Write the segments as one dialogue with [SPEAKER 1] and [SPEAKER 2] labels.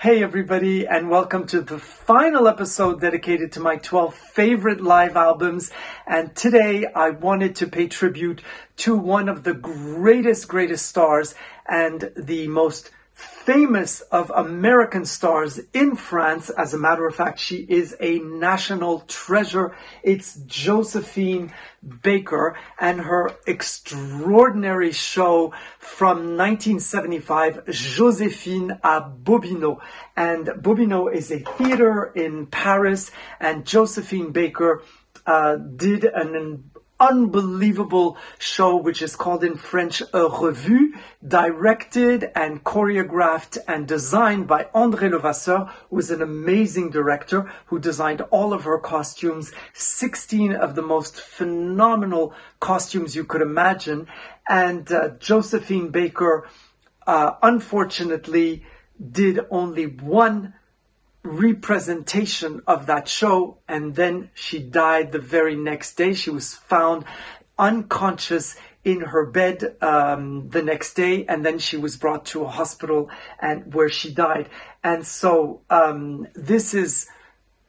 [SPEAKER 1] Hey everybody, and welcome to the final episode dedicated to my 12 favorite live albums. And today I wanted to pay tribute to one of the greatest stars and the most famous of American stars in France. As a matter of fact, she is a national treasure. It's Josephine Baker and her extraordinary show from 1975, Josephine à Bobino. And Bobino is a theater in Paris, and Josephine Baker did an unbelievable show, which is called in French a revue, directed and choreographed and designed by André Levasseur, who is an amazing director who designed all of her costumes, 16 of the most phenomenal costumes you could imagine. And Josephine Baker, unfortunately, did only one representation of that show, and then she died the very next day. She was found unconscious in her bed the next day, and then she was brought to a hospital and where she died. And so this is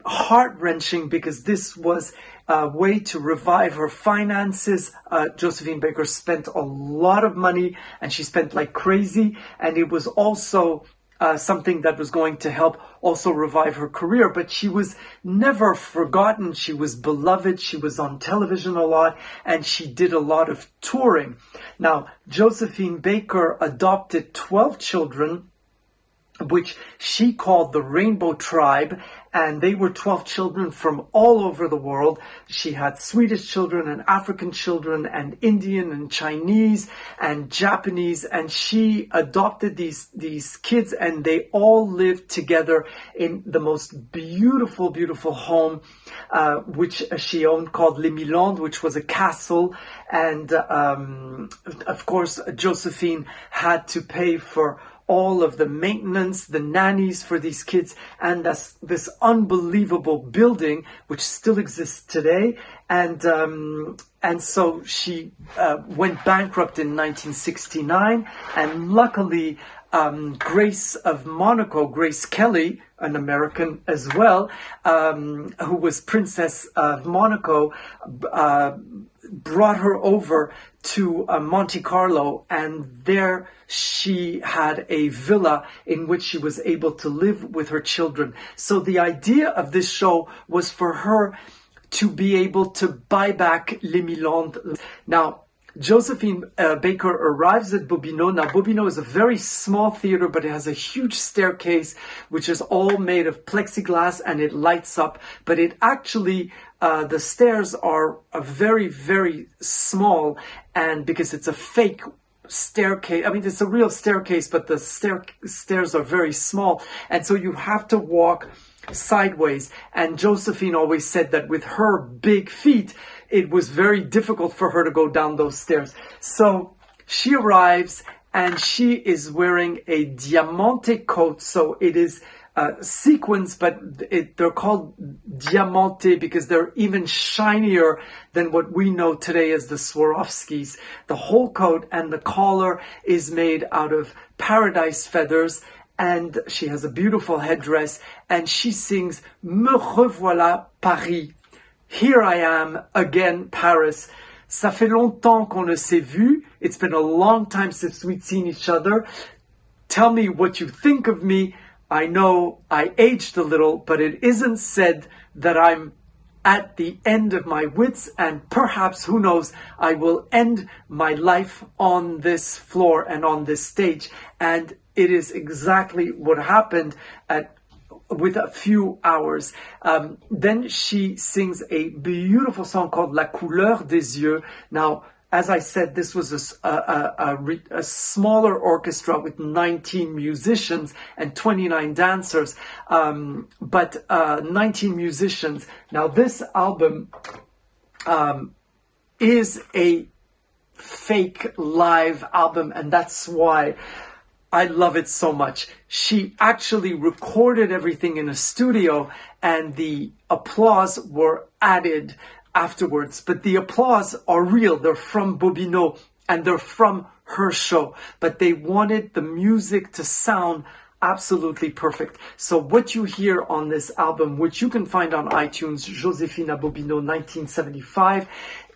[SPEAKER 1] heart-wrenching because this was a way to revive her finances. Josephine Baker spent a lot of money, and she spent like crazy, and it was also something that was going to help also revive her career. But she was never forgotten. She was beloved. She was on television a lot, and she did a lot of touring. Now, Josephine Baker adopted 12 children, which she called the Rainbow Tribe, and they were 12 children from all over the world. She had Swedish children and African children and Indian and Chinese and Japanese, and she adopted these kids, and they all lived together in the most beautiful home, which she owned, called Les Milandes, which was a castle. And of course, Josephine had to pay for all of the maintenance, the nannies for these kids, and this unbelievable building, which still exists today. And so she went bankrupt in 1969, and luckily Grace of Monaco, Grace Kelly, an American as well, who was Princess of Monaco, brought her over to Monte Carlo, and there she had a villa in which she was able to live with her children. So the idea of this show was for her to be able to buy back Les Milandes. Now, Josephine Baker arrives at Bobino. Now, Bobino is a very small theater, but it has a huge staircase, which is all made of plexiglass, and it lights up. But it actually, the stairs are very small, and because it's a fake staircase, I mean, it's a real staircase, but the stairs are very small. And so you have to walk sideways. And Josephine always said that with her big feet, it was very difficult for her to go down those stairs. So she arrives, and she is wearing a diamante coat. So it is sequins, but they're called diamante because they're even shinier than what we know today as the Swarovskis. The whole coat and the collar is made out of paradise feathers, and she has a beautiful headdress, and she sings Me revoilà Paris. Here I am again, Paris. Ça fait longtemps qu'on ne s'est vu. It's been a long time since we'd seen each other. Tell me what you think of me. I know I aged a little, but it isn't said that I'm at the end of my wits, and perhaps, who knows, I will end my life on this floor and on this stage. And it is exactly what happened with a few hours. Then she sings a beautiful song called La Couleur des Yeux. Now, as I said, this was a smaller orchestra with 19 musicians and 29 dancers, but 19 musicians. Now, this album is a fake live album, and that's why I love it so much. She actually recorded everything in a studio, and the applause were added afterwards. But the applause are real. They're from Bobino, and they're from her show. But they wanted the music to sound absolutely perfect. So what you hear on this album, which you can find on iTunes, Josephine Bobino 1975,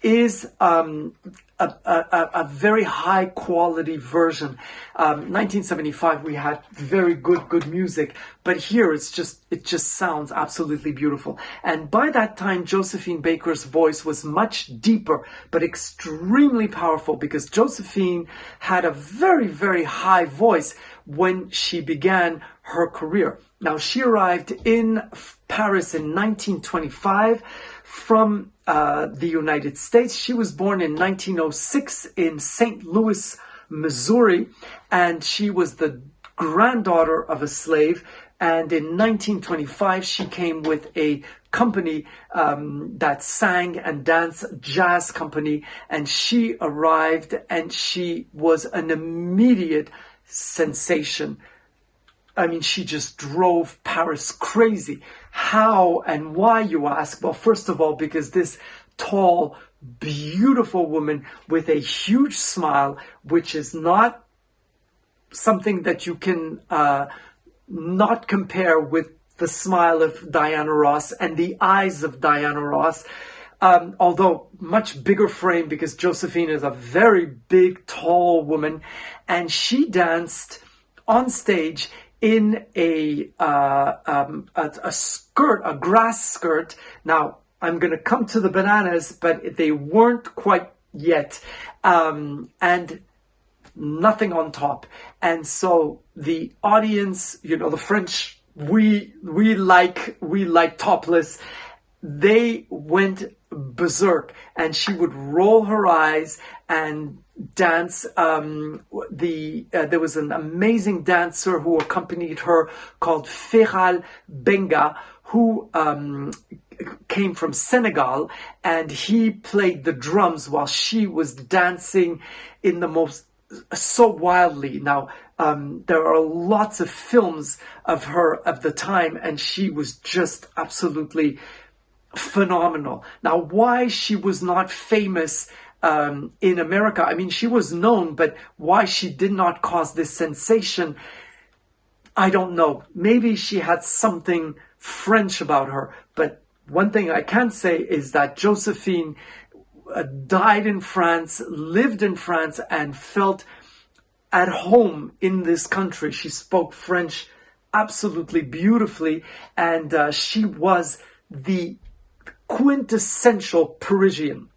[SPEAKER 1] is a very high quality version. 1975 we had very good music, but here it just sounds absolutely beautiful. And by that time, Josephine Baker's voice was much deeper, but extremely powerful, because Josephine had a very high voice when she began her career. Now, she arrived in Paris in 1925 from the United States. She was born in 1906 in St. Louis, Missouri, and she was the granddaughter of a slave. And in 1925, she came with a company that sang and danced, jazz company, and she arrived and she was an immediate sensation. I mean, she just drove Paris crazy. How and why, you ask? Well, first of all, because this tall, beautiful woman with a huge smile, which is not something that you can not compare with the smile of Diana Ross and the eyes of Diana Ross, although much bigger frame, because Josephine is a very big, tall woman, and she danced on stage in a skirt, a grass skirt. Now, I'm going to come to the bananas, but they weren't quite yet, and nothing on top. And so the audience, you know, the French, we like topless. They went berserk, and she would roll her eyes and dance. There was an amazing dancer who accompanied her called Feral Benga, who came from Senegal, and he played the drums while she was dancing in the most so wildly. Now, there are lots of films of her of the time, and she was just absolutely phenomenal. Now, why she was not famous in America, I mean, she was known, but why she did not cause this sensation, I don't know. Maybe she had something French about her. But one thing I can say is that Josephine died in France, lived in France, and felt at home in this country. She spoke French absolutely beautifully, and she was the quintessential Parisian.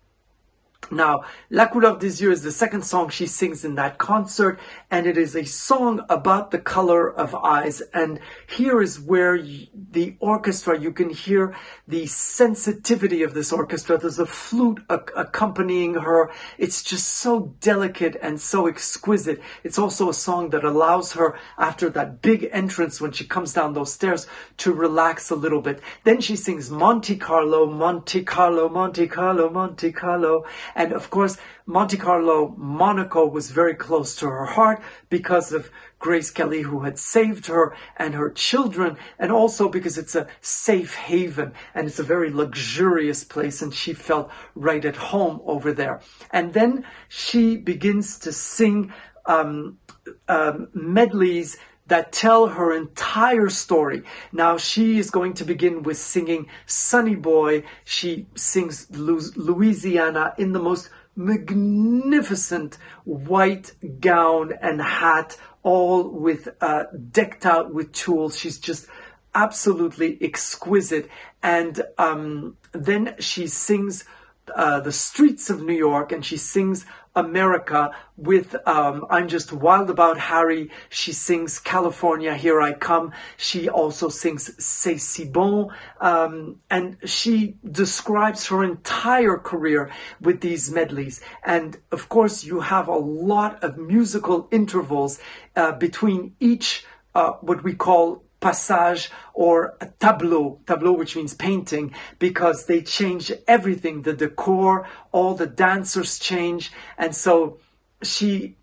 [SPEAKER 1] Now, La Couleur des Yeux is the second song she sings in that concert, and it is a song about the color of eyes. And here is where the orchestra, you can hear the sensitivity of this orchestra. There's a flute accompanying her. It's just so delicate and so exquisite. It's also a song that allows her, after that big entrance when she comes down those stairs, to relax a little bit. Then she sings Monte Carlo, Monte Carlo, Monte Carlo, Monte Carlo. And of course, Monte Carlo, Monaco was very close to her heart because of Grace Kelly, who had saved her and her children, and also because it's a safe haven and it's a very luxurious place, and she felt right at home over there. And then she begins to sing medleys that tell her entire story. Now, she is going to begin with singing Sonny Boy. She sings Louisiana in the most magnificent white gown and hat, all with decked out with tools. She's just absolutely exquisite. And then she sings the streets of New York, and she sings America with I'm Just Wild About Harry. She sings California, Here I Come. She also sings C'est Si Bon, and she describes her entire career with these medleys. And of course, you have a lot of musical intervals between each what we call passage or a tableau, which means painting, because they change everything, the decor, all the dancers change. And so she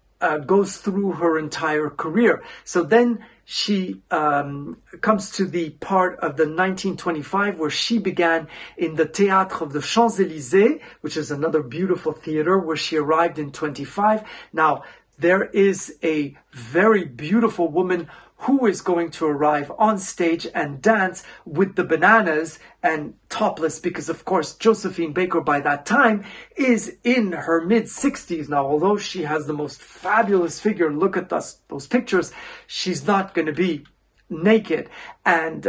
[SPEAKER 1] goes through her entire career. So then she comes to the part of the 1925 where she began in the Théâtre of the Champs-Élysées, which is another beautiful theater, where she arrived in 25. Now, there is a very beautiful woman who is going to arrive on stage and dance with the bananas and topless, because of course Josephine Baker by that time is in her mid-60s now. Although she has the most fabulous figure, look at those pictures, she's not going to be naked and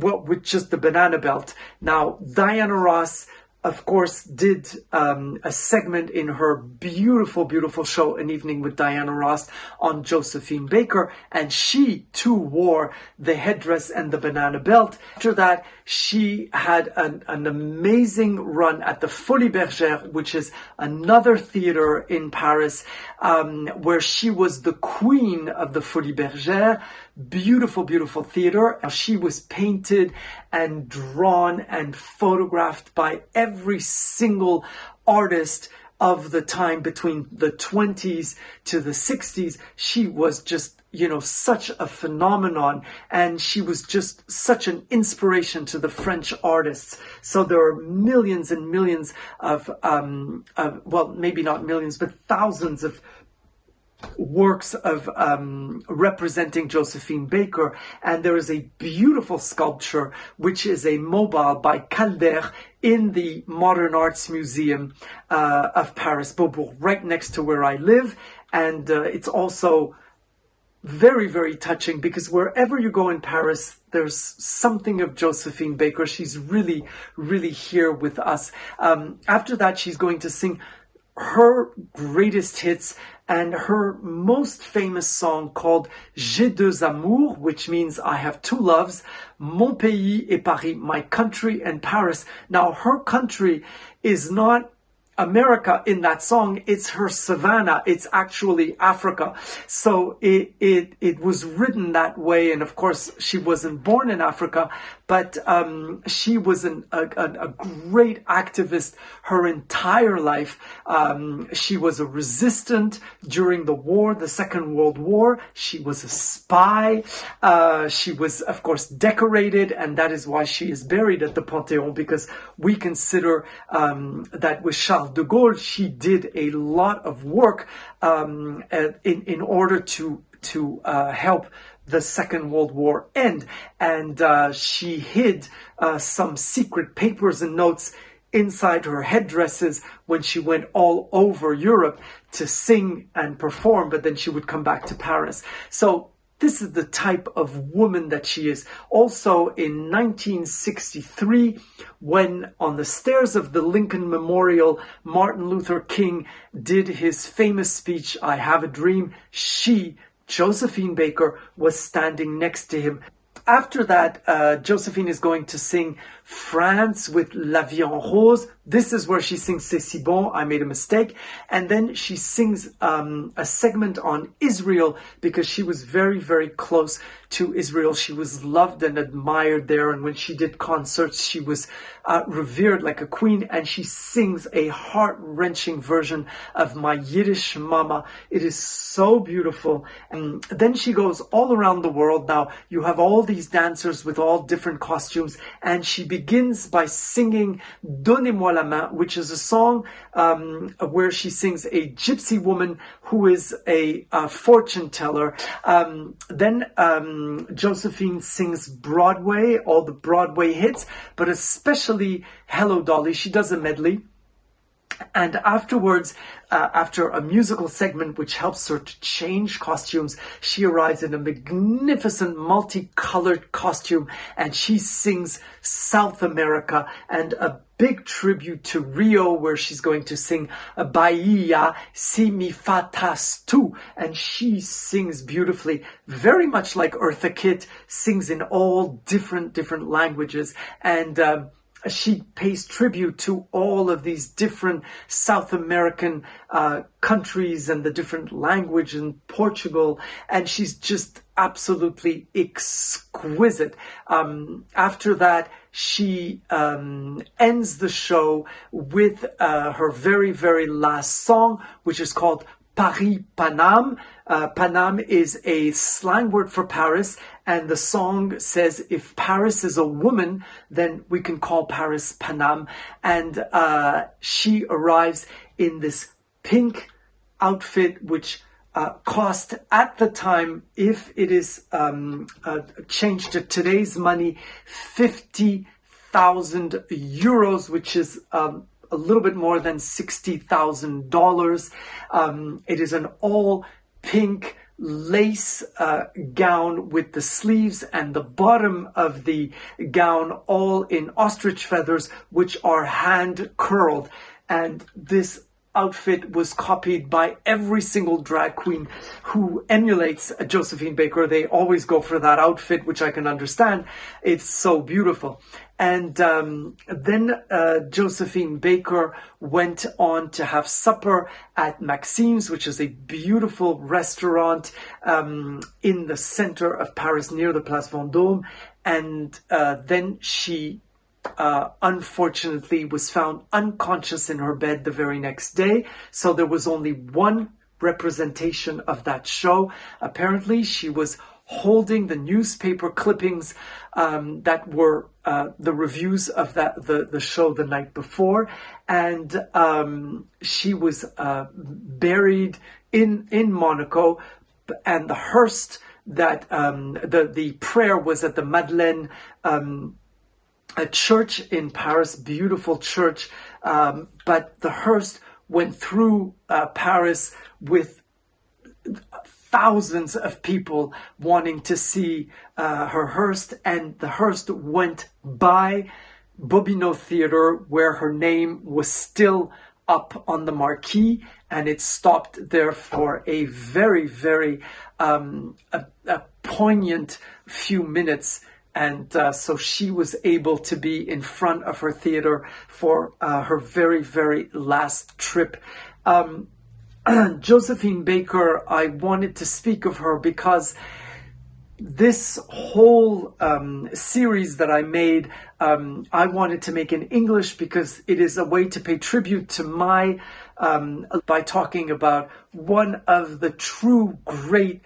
[SPEAKER 1] with just the banana belt. Now Diana Ross, of course, did a segment in her beautiful, beautiful show, An Evening with Diana Ross, on Josephine Baker, and she too wore the headdress and the banana belt. After that, she had an amazing run at the Folies Bergère, which is another theater in Paris, where she was the queen of the Folies Bergère. Beautiful, beautiful theater. She was painted and drawn and photographed by every single artist of the time between the 20s to the 60s. She was just, such a phenomenon, and she was just such an inspiration to the French artists. So there are millions and millions of well, maybe not millions, but thousands of works of representing Josephine Baker, and there is a beautiful sculpture which is a mobile by Calder in the Modern Arts Museum of Paris, Beaubourg, right next to where I live. And it's also very, very touching, because wherever you go in Paris, there's something of Josephine Baker. She's really, really here with us. After that, she's going to sing her greatest hits and her most famous song called J'ai deux amours, which means I have two loves, Mon pays et Paris, my country and Paris. Now, her country is not America in that song, it's her savannah, it's actually Africa. So it was written that way, and of course she wasn't born in Africa, but she was a great activist her entire life. She was a resistant during the war, the Second World War. She was a spy. She was, of course, decorated, and that is why she is buried at the Panthéon, because we consider that with Charles de Gaulle, she did a lot of work in order to help the Second World War end, and she hid some secret papers and notes inside her headdresses when she went all over Europe to sing and perform, but then she would come back to Paris. So this is the type of woman that she is. Also in 1963, when on the stairs of the Lincoln Memorial, Martin Luther King did his famous speech, I Have a Dream, she, Josephine Baker, was standing next to him. After that, Josephine is going to sing France with La Vie en Rose. This is where she sings C'est si bon, I made a mistake. And then she sings a segment on Israel, because she was very, very close to Israel. She was loved and admired there. And when she did concerts, she was revered like a queen. And she sings a heart-wrenching version of My Yiddish Mama. It is so beautiful. And then she goes all around the world. Now, you have all these dancers with all different costumes. And she begins by singing Donnez-moi la main, which is a song where she sings a gypsy woman who is a fortune teller. Then Josephine sings Broadway, all the Broadway hits, but especially Hello Dolly. She does a medley. And afterwards, after a musical segment which helps her to change costumes, she arrives in a magnificent multicolored costume, and she sings South America and a big tribute to Rio, where she's going to sing Bahia, Si Mi Fatas Tu, and she sings beautifully, very much like Eartha Kitt, sings in all different languages, and she pays tribute to all of these different South American countries and the different language in Portugal, and she's just absolutely exquisite. After that, she ends the show with her very, very last song, which is called Paris Paname. Paname is a slang word for Paris, and the song says, if Paris is a woman, then we can call Paris Paname. And she arrives in this pink outfit, which cost at the time, if it is changed to today's money, 50,000 euros, which is a little bit more than $60,000. It is an all pink lace gown with the sleeves and the bottom of the gown all in ostrich feathers, which are hand curled. And this outfit was copied by every single drag queen who emulates Josephine Baker. They always go for that outfit, which I can understand. It's so beautiful. And then Josephine Baker went on to have supper at Maxime's, which is a beautiful restaurant in the center of Paris near the Place Vendôme. And then she unfortunately was found unconscious in her bed the very next day. So there was only one representation of that show. Apparently she was holding the newspaper clippings that were the reviews of the show the night before, and she was buried in Monaco, and the hearse that the prayer was at the Madeleine a church in Paris, beautiful church, but the hearse went through Paris with thousands of people wanting to see her hearse, and the hearse went by Bobino Theater, where her name was still up on the marquee, and it stopped there for a very, very a poignant few minutes. And so she was able to be in front of her theater for her very, very last trip. Josephine Baker, I wanted to speak of her because this whole series that I made, I wanted to make in English because it is a way to pay tribute to by talking about one of the true great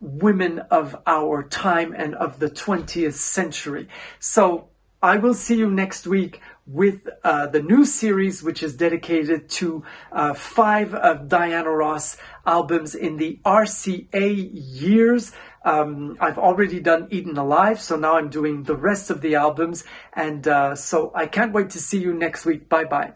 [SPEAKER 1] women of our time and of the 20th century. So I will see you next week with the new series, which is dedicated to 5 of Diana Ross albums in the RCA years. I've already done Eaten Alive, so now I'm doing the rest of the albums. And so I can't wait to see you next week. Bye-bye.